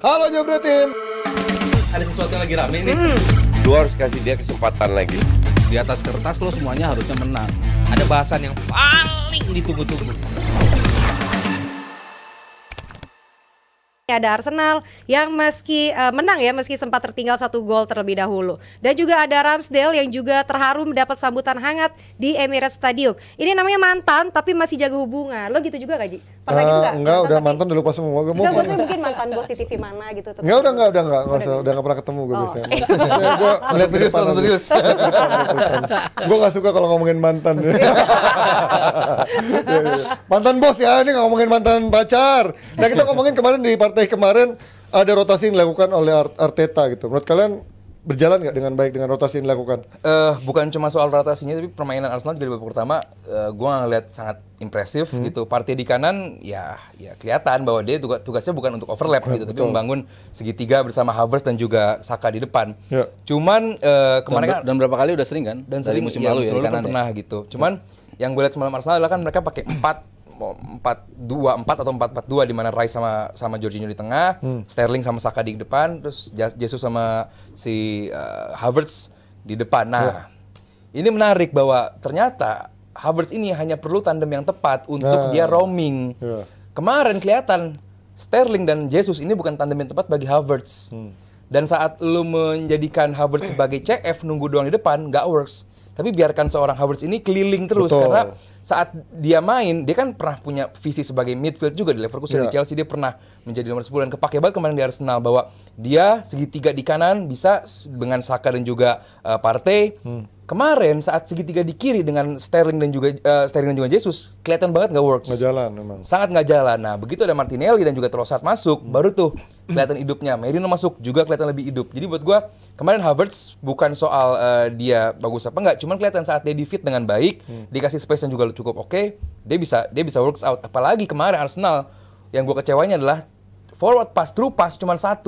Halo Jabra Tim. Ada sesuatu yang lagi rame nih. Lu harus kasih dia kesempatan lagi. Di atas kertas lo semuanya harusnya menang. Ada bahasan yang paling ditunggu-tunggu. Ada Arsenal yang meski menang ya, meski sempat tertinggal 1 gol terlebih dahulu. Dan juga ada Ramsdale yang juga terharu mendapat sambutan hangat di Emirates Stadium. Ini namanya mantan tapi masih jaga hubungan. Lo gitu juga gak, Ji? Pernah gitu gak? Enggak, udah mantan udah lupa semua. Gue mau mungkin mantan bos di TV mana gitu. Udah nggak pernah ketemu gue biasanya. Biasanya gue ngeliat Serius. Gue nggak suka kalau ngomongin mantan. Mantan bos ya, ini nggak ngomongin mantan pacar. Nah kita ngomongin kemarin di partai kemarin ada rotasi yang dilakukan oleh Arteta gitu. Menurut kalian berjalan nggak dengan baik dengan rotasi yang dilakukan? Bukan cuma soal rotasinya, tapi permainan Arsenal dari babak pertama gue ngeliat sangat impresif gitu. Partey di kanan ya kelihatan bahwa dia tugasnya bukan untuk overlap gitu, tapi membangun segitiga bersama Havertz dan juga Saka di depan. Ya. Cuman kemarin Dan berapa kali udah sering kan? dan dari sering musim ya, lalu ya di kan kanan pernah gitu. Cuman yang gue lihat semalam Arsenal adalah kan mereka pakai 4-2-4 atau 4-4-2 di mana Rice sama Jorginho di tengah, Sterling sama Saka di depan, terus Jesus sama si Havertz di depan. Nah, ini menarik bahwa ternyata Havertz ini hanya perlu tandem yang tepat untuk dia roaming. Kemarin kelihatan Sterling dan Jesus ini bukan tandem yang tepat bagi Havertz. Dan saat lu menjadikan Havertz sebagai CF nunggu doang di depan, nggak works. Tapi biarkan seorang Havertz ini keliling terus. Karena saat dia main, dia kan pernah punya visi sebagai midfield juga di Leverkusen, di Chelsea dia pernah menjadi nomor 10 dan kepake banget kemarin di Arsenal bahwa dia segitiga di kanan bisa dengan Saka dan juga Partey. Kemarin saat segitiga di kiri dengan Sterling dan juga Jesus kelihatan banget nggak works. Nggak jalan memang. Sangat nggak jalan. Nah begitu ada Martinelli dan juga Trossard masuk, baru tuh kelihatan hidupnya. Merino masuk juga kelihatan lebih hidup. Jadi buat gue kemarin Havertz bukan soal dia bagus apa enggak, cuman kelihatan saat dia di fit dengan baik, dikasih space yang juga cukup oke, dia bisa works out. Apalagi kemarin Arsenal yang gue kecewanya adalah forward pass, through pass cuma 1.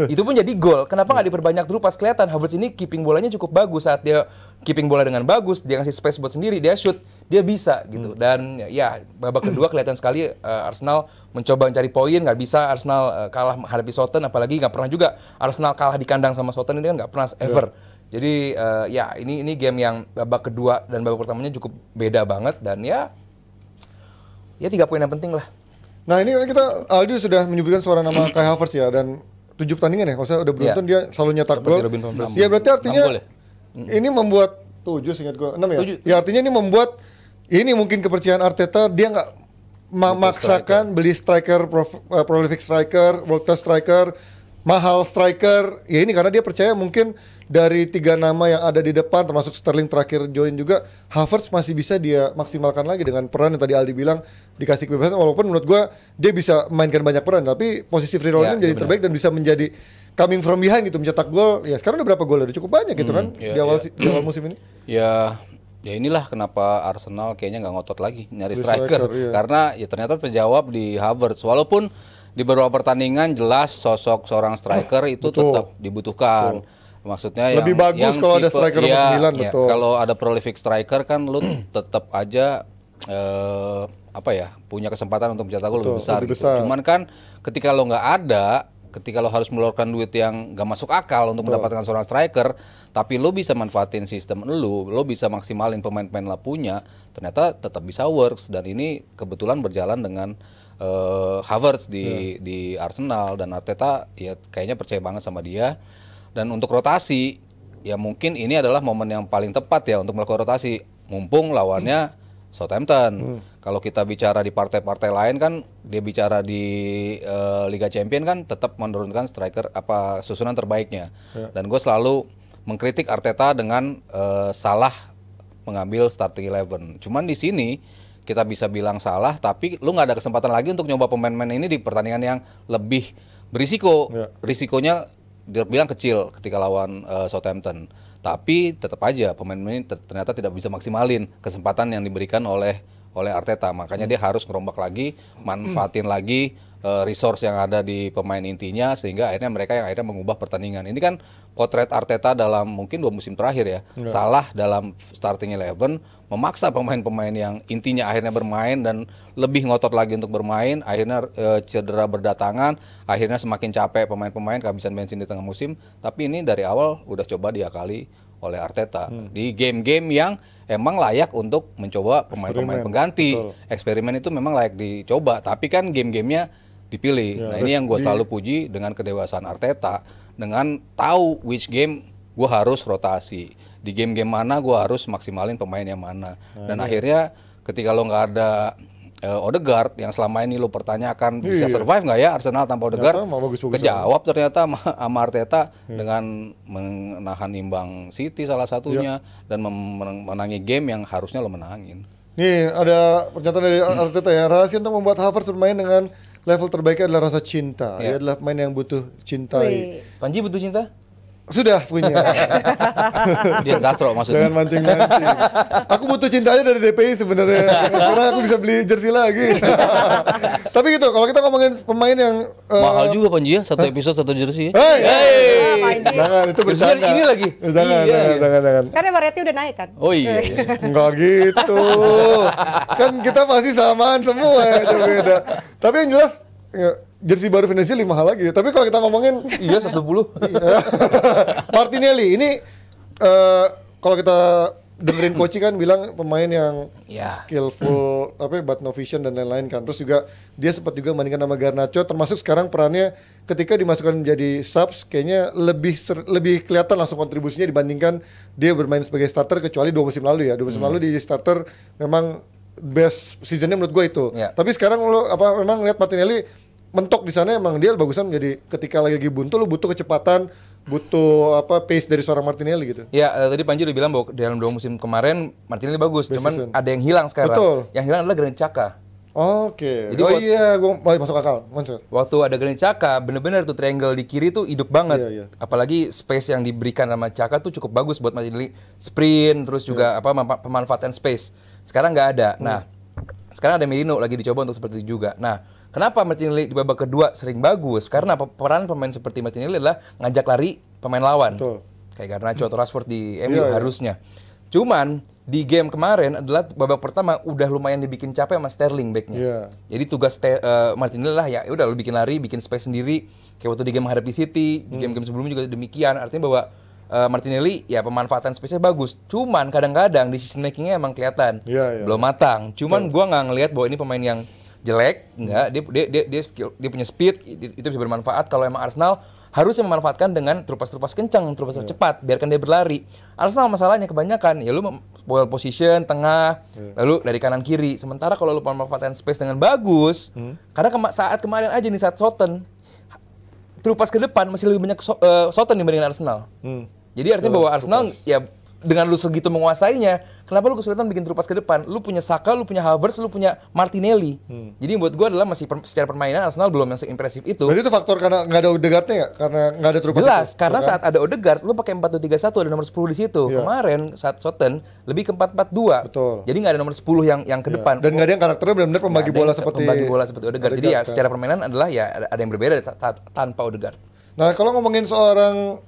Itu pun jadi gol. Kenapa nggak diperbanyak through pass? Kelihatan Havertz ini keeping bolanya cukup bagus. Saat dia keeping bola dengan bagus, dia ngasih space buat sendiri, dia shoot, dia bisa gitu. Dan ya babak kedua kelihatan sekali Arsenal mencoba mencari poin, nggak bisa. Arsenal kalah menghadapi Southampton, apalagi nggak pernah juga Arsenal kalah di kandang sama Southampton, ini kan nggak pernah ever. Jadi ya ini game yang babak kedua dan babak pertamanya cukup beda banget, dan ya 3 poin yang penting lah. Nah ini kan kita, Aldi sudah menyebutkan suara nama Kai Havertz ya, dan 7 pertandingan ya, maksudnya udah beruntun dia selalu nyetak gol. Ya berarti artinya ini membuat 7 seingat gue, 6 ya? 7. Ya artinya ini membuat, ini mungkin kepercayaan Arteta, dia nggak memaksakan beli striker, prolific striker, world class striker, mahal striker. Ya ini karena dia percaya mungkin dari 3 nama yang ada di depan, termasuk Sterling terakhir join juga, Havertz masih bisa dia maksimalkan lagi dengan peran yang tadi Aldi bilang dikasih kebebasan. Walaupun menurut gua dia bisa mainkan banyak peran, tapi posisi free roll-nya menjadi terbaik dan bisa menjadi coming from behind gitu, mencetak gol. Ya sekarang udah berapa gol? Udah cukup banyak gitu kan di awal musim ini. Ya inilah kenapa Arsenal kayaknya nggak ngotot lagi nyari striker. Karena ya ternyata terjawab di Havertz. Walaupun di beberapa pertandingan jelas sosok seorang striker itu tetap dibutuhkan. Maksudnya lebih bagus kalau ada striker nomor 9, betul. Kalau ada prolific striker kan lu tetap aja punya kesempatan untuk mencetak gol lebih besar. Gitu. Cuman kan ketika lo nggak ada, ketika lo harus mengeluarkan duit yang nggak masuk akal untuk mendapatkan seorang striker, tapi lo bisa manfaatin sistem lo bisa maksimalin pemain-pemain lo punya, ternyata tetap bisa works. Dan ini kebetulan berjalan dengan Havertz di Arsenal, dan Arteta ya kayaknya percaya banget sama dia. Dan untuk rotasi, ya mungkin ini adalah momen yang paling tepat ya untuk melakukan rotasi. Mumpung lawannya Southampton. Kalau kita bicara di partai-partai lain kan, dia bicara di Liga Champions kan tetap menurunkan striker susunan terbaiknya. Dan gue selalu mengkritik Arteta dengan salah mengambil starting 11. Cuman di sini kita bisa bilang salah, tapi lu nggak ada kesempatan lagi untuk nyoba pemain-pemain ini di pertandingan yang lebih berisiko. Risikonya dia bilang kecil ketika lawan Southampton, tapi tetap aja pemain ini ternyata tidak bisa maksimalin kesempatan yang diberikan oleh oleh Arteta. Makanya dia harus ngerombak lagi, manfaatin lagi resource yang ada di pemain intinya, sehingga akhirnya mereka yang akhirnya mengubah pertandingan. Ini kan potret Arteta dalam mungkin 2 musim terakhir ya. Salah dalam starting 11, memaksa pemain-pemain yang intinya akhirnya bermain dan lebih ngotot lagi untuk bermain, akhirnya cedera berdatangan, akhirnya semakin capek pemain-pemain, kehabisan bensin di tengah musim. Tapi ini dari awal udah coba diakali oleh Arteta di game-game yang emang layak untuk mencoba pemain-pemain pengganti. Eksperimen itu memang layak dicoba, tapi kan game-gamenya dipilih. Nah ini yang gue selalu puji dengan kedewasaan Arteta, dengan tahu which game gue harus rotasi, di game-game mana gue harus maksimalin pemain yang mana. Dan akhirnya ketika lo nggak ada Odegaard yang selama ini lo pertanyakan bisa survive nggak ya Arsenal tanpa Odegaard, kejawab ternyata sama Arteta dengan menahan imbang City salah satunya dan menangi game yang harusnya lo menangin. Nih ada pernyataan dari Arteta ya, rahasia untuk membuat Havertz bermain dengan level terbaiknya adalah rasa cinta. Dia adalah pemain yang butuh cintai. Panji butuh cinta? Sudah punya. Dia Sastro maksudnya. Jangan mancing-mancing. Aku butuh cintanya dari DPI sebenarnya. Karena aku bisa beli jersey lagi. Tapi gitu, kalau kita ngomongin pemain yang mahal juga Panji ya, satu episode satu jersey. Jangan, itu bercanda. Ini lagi. Jangan. Karena Barretti udah naik kan? Oh iya. Enggak gitu. Kan kita pasti samaan semua, itu beda. Tapi yang jelas jersey baru Venezia 5 mahal lagi. Tapi kalau kita ngomongin 120. Martinelli ini kalau kita dengerin Koci kan bilang pemain yang skillful, but no vision dan lain-lain kan. Terus juga dia sempat juga bandingkan sama Garnacho, termasuk sekarang perannya ketika dimasukkan menjadi subs kayaknya lebih kelihatan langsung kontribusinya dibandingkan dia bermain sebagai starter, kecuali 2 musim lalu ya. 2 musim lalu di starter memang best seasonnya menurut gue itu. Tapi sekarang lo memang lihat Martinelli mentok di sana, emang dia bagusan menjadi ketika lagi buntu lo butuh kecepatan, butuh pace dari seorang Martinelli gitu. Ya, tadi Panji udah bilang bahwa dalam 2 musim kemarin Martinelli bagus, cuman ada yang hilang sekarang. Betul. Yang hilang adalah Granit Xhaka. Jadi gue masuk akal, Moncer. Waktu ada Granit Xhaka, bener-bener tuh triangle di kiri tuh hidup banget. Apalagi space yang diberikan sama Xhaka tuh cukup bagus buat Martinelli, sprint, terus juga pemanfaatan space. Sekarang nggak ada. Nah, sekarang ada Merino lagi dicoba untuk seperti itu juga. Nah, kenapa Martinelli di babak kedua sering bagus? Karena peran pemain seperti Martinelli adalah ngajak lari pemain lawan. Kayak Garnacho atau Rashford di MU harusnya. Cuman di game kemarin adalah babak pertama udah lumayan dibikin capek sama Sterling backnya. Jadi tugas Martinelli lah ya udah lu bikin lari, bikin space sendiri. Kayak waktu di game menghadapi City, di game-game sebelumnya juga demikian. Artinya bahwa Martinelli ya pemanfaatan space-nya bagus. Cuman kadang-kadang decision making-nya emang kelihatan belum matang. Cuman gua nggak ngelihat bahwa ini pemain yang jelek, enggak. Dia skill, dia punya speed, itu bisa bermanfaat. Kalau emang Arsenal harusnya memanfaatkan dengan terupas kencang, terupas cepat, biarkan dia berlari. Arsenal masalahnya kebanyakan ya lu ball position tengah, lalu dari kanan kiri. Sementara kalau lu memanfaatkan space dengan bagus, karena saat kemarin aja nih saat Southampton terupas ke depan masih lebih banyak Southampton dibandingin Arsenal. Jadi artinya bahwa Arsenal ya dengan lu segitu menguasainya, kenapa lu kesulitan bikin terupas ke depan? Lu punya Saka, lu punya Havertz, lu punya Martinelli. Jadi buat gue adalah masih secara permainan Arsenal belum yang seimpresif itu. Berarti itu faktor karena nggak ada Odegaard-nya ya? Karena nggak ada terupas. Jelas, karena saat ada Odegaard, lu pakai 4-2-3-1 ada nomor 10 di situ. Kemarin saat Southampton lebih ke 4-4-2. Betul. Jadi nggak ada nomor 10 yang ke depan. Dan nggak ada yang karakternya benar-benar pembagi bola seperti Odegaard. Jadi ya secara permainan adalah ya ada yang berbeda tanpa Odegaard. Nah, kalau ngomongin seorang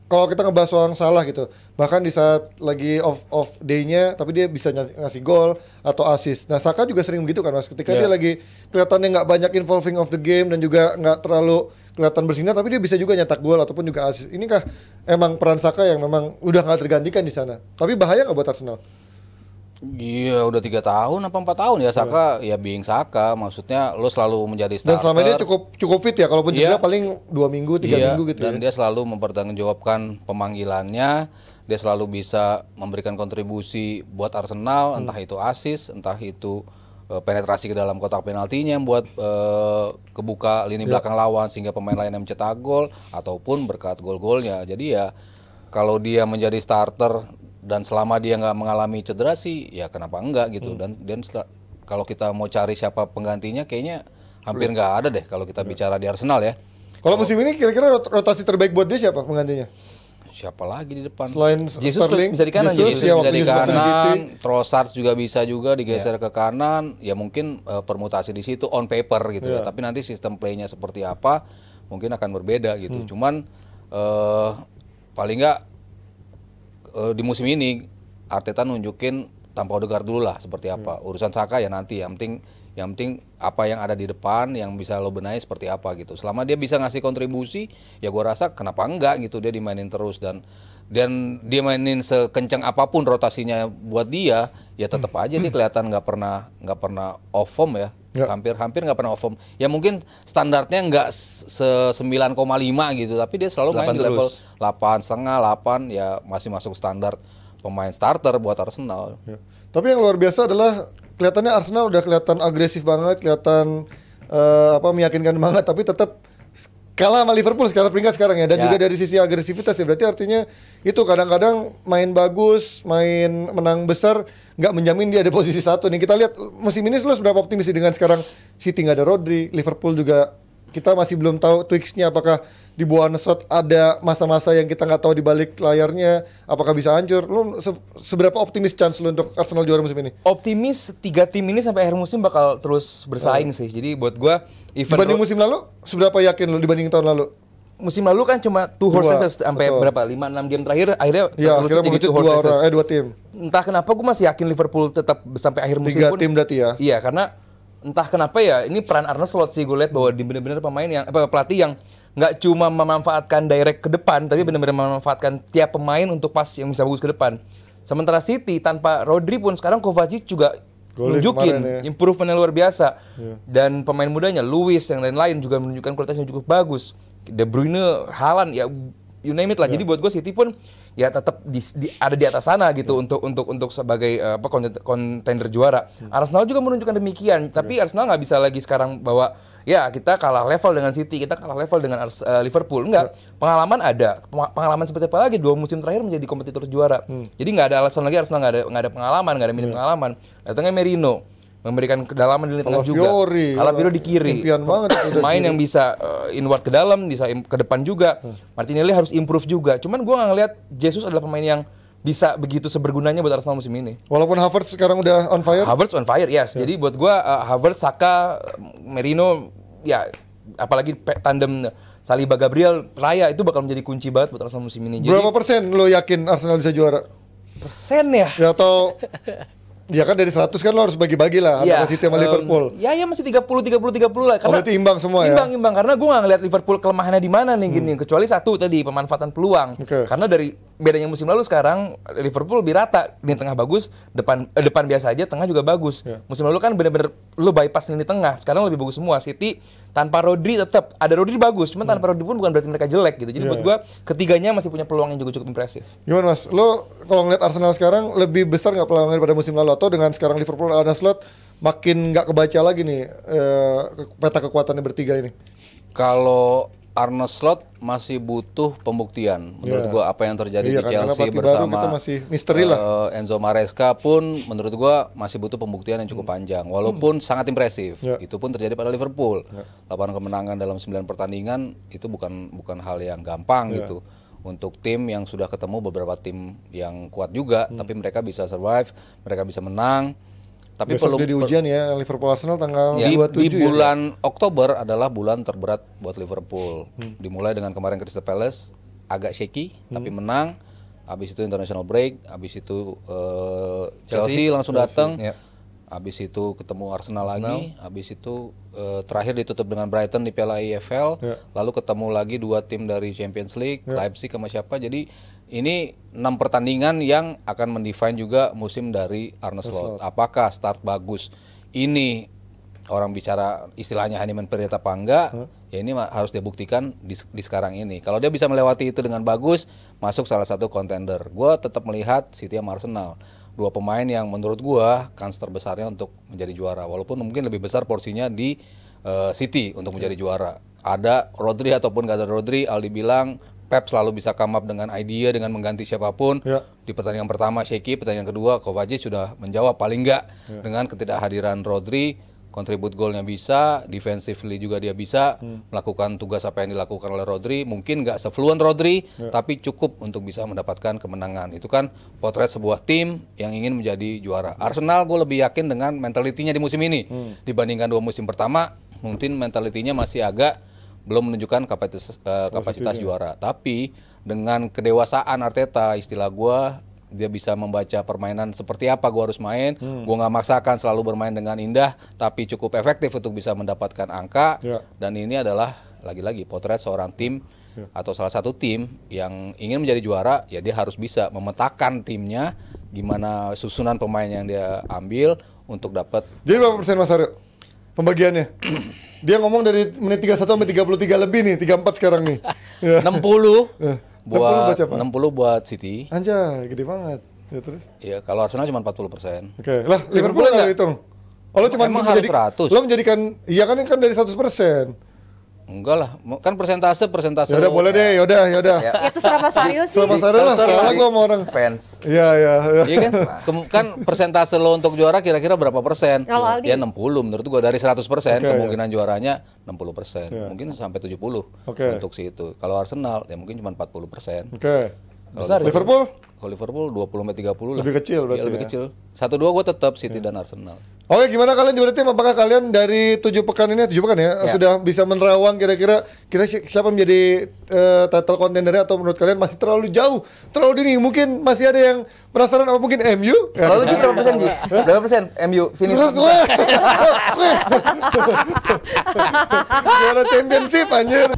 kalau kita ngebahas soal Salah gitu, bahkan di saat lagi off day-nya, tapi dia bisa ngasih gol atau assist. Nah, Saka juga sering begitu kan, Mas. Ketika dia lagi kelihatannya nggak banyak involving of the game dan juga nggak terlalu kelihatan bersinar, tapi dia bisa juga nyetak gol ataupun juga assist. Inikah emang peran Saka yang memang udah nggak tergantikan di sana? Tapi bahaya nggak buat Arsenal? Iya, udah 3 tahun apa 4 tahun ya Saka, ya being Saka, maksudnya lo selalu menjadi starter. Dan selama ini cukup fit ya, kalaupun cedera paling 2 minggu, 3 minggu gitu. Dan dia selalu mempertanggungjawabkan pemanggilannya, dia selalu bisa memberikan kontribusi buat Arsenal, entah itu assist, entah itu penetrasi ke dalam kotak penaltinya buat kebuka lini belakang lawan sehingga pemain lain yang mencetak gol ataupun berkat gol-golnya. Jadi ya kalau dia menjadi starter dan selama dia nggak mengalami cedera sih, ya kenapa enggak gitu. Dan kalau kita mau cari siapa penggantinya, kayaknya hampir nggak ada deh kalau kita bicara di Arsenal ya. Kalau musim ini kira-kira rotasi terbaik buat dia siapa penggantinya? siapa lagi di depan? Selain Jesus Sterling, bisa di kanan, Jesus ya, bisa waktu di Jesus main di City. kanan, Trossard juga bisa digeser ke kanan. Ya mungkin permutasi di situ on paper gitu ya. Tapi nanti sistem play-nya seperti apa mungkin akan berbeda gitu. Cuman paling nggak di musim ini Arteta nunjukin tanpa Odegaard dulu lah seperti apa. Urusan Saka ya nanti, yang penting apa yang ada di depan yang bisa lo benahi seperti apa gitu. Selama dia bisa ngasih kontribusi, ya gua rasa kenapa enggak gitu, dia dimainin terus dan dia mainin sekencang apapun rotasinya buat dia, ya tetap aja dia kelihatan nggak pernah off form ya. Hampir nggak pernah off form. Ya mungkin standarnya nggak 9,5 gitu, tapi dia selalu main di level 8,5, 8 ya masih masuk standar pemain starter buat Arsenal. Ya. Tapi yang luar biasa adalah kelihatannya Arsenal udah kelihatan agresif banget, kelihatan meyakinkan banget, tapi tetap kalah sama Liverpool sekarang peringkat sekarang ya. Dan juga dari sisi agresivitas ya, berarti artinya itu kadang-kadang main bagus, main menang besar nggak menjamin dia ada posisi 1 nih. Kita lihat musim ini lu seberapa optimis dengan sekarang City nggak ada Rodri, Liverpool juga kita masih belum tahu tweaks-nya, apakah di bawah Ancelotti ada masa-masa yang kita nggak tahu di balik layarnya, apakah bisa hancur. Lu seberapa optimis chance lu untuk Arsenal juara musim ini? Optimis 3 tim ini sampai akhir musim bakal terus bersaing sih. Jadi buat gua dibanding musim lalu, seberapa yakin lu dibanding tahun lalu? Musim lalu kan cuma 2 horse races sampai berapa 5-6 game terakhir akhirnya mengerucut 2 tim. Entah kenapa gue masih yakin Liverpool tetap sampai akhir musim 3 tim berarti ya. Iya, karena entah kenapa ya ini peran Arne Slot sih gue lihat bahwa di benar-benar pemain yang pelatih yang nggak cuma memanfaatkan direct ke depan, tapi benar-benar memanfaatkan tiap pemain untuk pas yang bisa bagus ke depan. Sementara City tanpa Rodri pun sekarang Kovacic juga nunjukin improvement yang luar biasa. Dan pemain mudanya Luis yang lain-lain juga menunjukkan kualitas yang cukup bagus. De Bruyne, Haaland, ya you name it lah. Jadi buat gue City pun ya tetap ada di atas sana gitu untuk sebagai kontender juara. Arsenal juga menunjukkan demikian. Tapi Arsenal nggak bisa lagi sekarang bahwa ya kita kalah level dengan City, kita kalah level dengan Liverpool. Enggak. Pengalaman ada. Pengalaman seperti apa lagi? 2 musim terakhir menjadi kompetitor juara. Jadi nggak ada alasan lagi Arsenal nggak ada pengalaman, nggak ada minim pengalaman. Datangnya Merino memberikan kedalaman di lini tengah juga. Calafiori di kiri. Main yang bisa inward ke dalam, bisa ke depan juga. Martinelli harus improve juga. Cuman gue nggak ngeliat Jesus adalah pemain yang bisa begitu sebergunanya buat Arsenal musim ini. Walaupun Havertz sekarang udah on fire. Havertz on fire, yes. Jadi buat gue Havertz, Saka, Merino, ya apalagi tandem Saliba Gabriel Raya itu bakal menjadi kunci banget buat Arsenal musim ini. Berapa persen lo yakin Arsenal bisa juara? Persen ya? Ya atau ya kan dari 100 kan lo harus bagi-bagi lah antara City sama Liverpool. Ya masih 30 lah. Karena berarti imbang semua imbang karena gue nggak ngeliat Liverpool kelemahannya di mana nih gini. Kecuali satu tadi pemanfaatan peluang. Karena dari bedanya musim lalu sekarang Liverpool lebih rata, lini tengah bagus, depan biasa aja, tengah juga bagus. Musim lalu kan bener-bener lo bypass lini tengah. Sekarang lebih bagus semua. City tanpa Rodri tetap ada Rodri bagus, cuman tanpa Rodri pun bukan berarti mereka jelek gitu. Jadi buat gue ketiganya masih punya peluang yang juga cukup impresif. Gimana Mas? Lo kalau ngeliat Arsenal sekarang lebih besar nggak peluangnya pada musim lalu, atau dengan sekarang Liverpool ada slot makin nggak kebaca lagi nih peta kekuatannya bertiga ini? Kalau Arne Slot masih butuh pembuktian menurut gua, apa yang terjadi di Chelsea bersama masih misteri lah. Enzo Maresca pun menurut gua masih butuh pembuktian yang cukup panjang, walaupun sangat impresif. Itu pun terjadi pada Liverpool. 8 kemenangan dalam 9 pertandingan itu bukan hal yang gampang gitu. Untuk tim yang sudah ketemu beberapa tim yang kuat juga, tapi mereka bisa survive, mereka bisa menang. Tapi besok dia di ujian ya Liverpool Arsenal tanggal 27 di bulan Oktober adalah bulan terberat buat Liverpool. Dimulai dengan kemarin Crystal Palace agak shaky tapi menang. Habis itu international break, habis itu Chelsea langsung datang. Habis itu ketemu Arsenal lagi, habis itu terakhir ditutup dengan Brighton di Piala EFL, lalu ketemu lagi 2 tim dari Champions League, Leipzig sama siapa. Jadi ini 6 pertandingan yang akan mendefine juga musim dari Arne Slot. Apakah start bagus ini orang bicara istilahnya honeymoon period apa enggak? Ya ini harus dia buktikan di sekarang ini. Kalau dia bisa melewati itu dengan bagus, masuk salah satu contender. Gua tetap melihat City sama Arsenal, 2 pemain yang menurut gua kans terbesarnya untuk menjadi juara. Walaupun mungkin lebih besar porsinya di City untuk menjadi juara. Ada Rodri ataupun gak ada Rodri, Aldi bilang Pep selalu bisa come up dengan idea dengan mengganti siapapun. Di pertandingan pertama shaky, pertandingan kedua Kovacic sudah menjawab paling enggak dengan ketidakhadiran Rodri. Contribute golnya bisa, defensively juga dia bisa melakukan tugas apa yang dilakukan oleh Rodri. Mungkin nggak se-fluent Rodri, tapi cukup untuk bisa mendapatkan kemenangan. Itu kan potret sebuah tim yang ingin menjadi juara. Arsenal gue lebih yakin dengan mentalitinya di musim ini dibandingkan 2 musim pertama. Mungkin mentalitinya masih agak belum menunjukkan kapasitas juara. Tapi dengan kedewasaan Arteta, istilah gue, dia bisa membaca permainan seperti apa gue harus main. Gue nggak maksakan selalu bermain dengan indah, tapi cukup efektif untuk bisa mendapatkan angka. Dan ini adalah lagi-lagi potret seorang tim atau salah satu tim yang ingin menjadi juara. Ya dia harus bisa memetakan timnya, gimana susunan pemain yang dia ambil untuk dapat. Jadi berapa persen Mas Aryo pembagiannya? Dia ngomong dari menit 31 sampai 33 lebih nih, 34 sekarang nih. 60 buat 60 buat City. Anjay, gede banget. Ya terus? Iya, kalau Arsenal cuma 40%. Oke. Lah, Liverpool enggak hitung. Oh, lo cuma harus 100. Lo menjadikan iya kan dari 100%. Enggak lah, kan persentase. Ya udah boleh deh, yaudah. Ya terserah Mas Aryo sih. Sama Mas Aryo lah, salah gua sama orang fans. Iya. Iya kan? Kan persentase lo untuk juara kira-kira berapa persen? Kalau Aldi? Ya 60 menurut gua dari 100% kemungkinan juaranya 60%. Mungkin sampai 70 untuk si itu. Kalau Arsenal ya mungkin cuma 40%. Oke. Besar ya? Liverpool? Kalau Liverpool 20-30 lah. Lebih kecil berarti. Lebih kecil. 1-2 gua tetap City dan Arsenal. Oke, gimana kalian di tim? Apakah kalian dari 7 pekan ini, 7 pekan ya, sudah bisa menerawang kira-kira siapa menjadi title contendernya, atau menurut kalian masih terlalu jauh, terlalu dini? Mungkin masih ada yang penasaran, apa mungkin MU? Lalu Ji berapa persen Ji? Berapa persen MU finish? Juara championship anjir.